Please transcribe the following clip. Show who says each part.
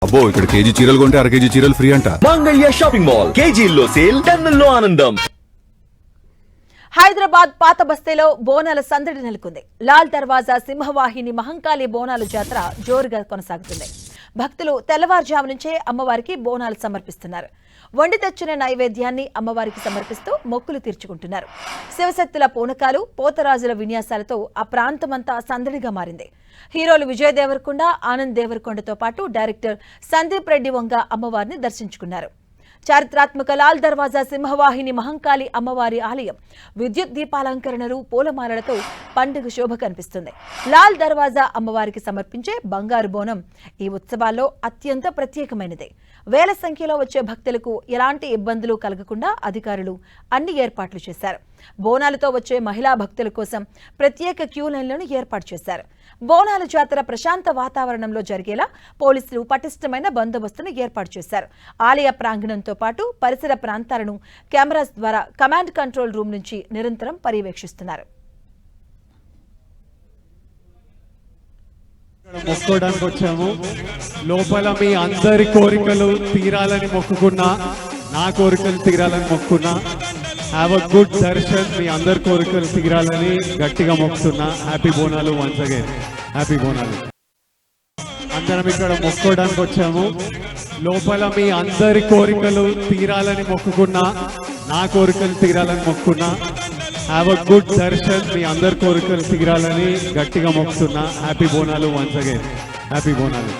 Speaker 1: అబ్బో ఇక్కడ కేజీ చీరలు కొంటే అర కేజీ చీరలు ఫ్రీ అంట.
Speaker 2: మంగళ్య షాపింగ్ మాల్ కేజీల్లో సేల్, టన్నుల్లో ఆనందం.
Speaker 3: హైదరాబాద్ పాత బస్తీలో బోనాల సందడి నెలకొంది. లాల్ దర్వాజా సింహవాహిని మహంకాళి బోనాల జాతర జోరుగా కొనసాగుతుంది. భక్తులు తెల్లవారుజాము నుంచే అమ్మవారికి బోనాలు సమర్పిస్తున్నారు. వండి తెచ్చిన నైవేద్యాన్ని అమ్మవారికి సమర్పిస్తూ మొక్కులు తీర్చుకుంటున్నారు. శివశక్తుల పూనకాలు, పోతరాజుల విన్యాసాలతో ఆ ప్రాంతమంతా సందడిగా మారింది. హీరోలు విజయ్ దేవరకొండ, ఆనంద్ దేవరకొండతో పాటు డైరెక్టర్ సందీప్ రెడ్డి వంగ అమ్మవారిని దర్శించుకున్నారు. చారిత్రాత్మక లాల్ దర్వాజా సింహవాహిని మహంకాళి అమ్మవారి ఆలయం విద్యుత్ దీపాలంకరణలు, పూలమాలలతో పండుగ శోభ కనిపిస్తుంది. లాల్ దర్వాజా అమ్మవారికి సమర్పించే బంగారు బోనం ఈ ఉత్సవాల్లో అత్యంత ప్రత్యేకమైనది. వేల సంఖ్యలో వచ్చే భక్తులకు ఎలాంటి ఇబ్బందులు కలగకుండా అధికారులు అన్ని ఏర్పాట్లు చేశారు. బోనాలతో వచ్చే మహిళా భక్తుల కోసం ప్రత్యేక క్యూ లైన్లను ఏర్పాటు చేశారు. బోనాల జాతర ప్రశాంత వాతావరణంలో జరిగేలా పోలీసులు పటిష్టమైన బందోబస్తును ఏర్పాటు చేశారు. ఆలయ ప్రాంగణంతో పాటు పరిసర ప్రాంతాలను కెమెరాస్ ద్వారా కమాండ్ కంట్రోల్ రూమ్ నుంచి నిరంతరం పర్యవేక్షిస్తున్నారు.
Speaker 4: మొక్కోడానికి వచ్చాము. లోపల మీ అందరి కోరికలు తీరాలని మొక్కుకున్నా, నా కోరికలు తీరాలని మొక్కున్నా. Have a good darshan. మీ అందరి కోరికలు తీరాలని గట్టిగా మొక్కుతున్నా. Happy Bonalu once again. Happy Bonalu. అందరం ఇక్కడ మొక్కోడానికి వచ్చాము. లోపల మీ అందరి కోరికలు తీరాలని మొక్కుకున్నా, నా కోరికలు తీరాలని మొక్కున్నా. Have a good darshan. మీ అందరి కోరికలు తీరాలని గట్టిగా మొక్కుతున్నా. Happy Bonalu once again. Happy Bonalu.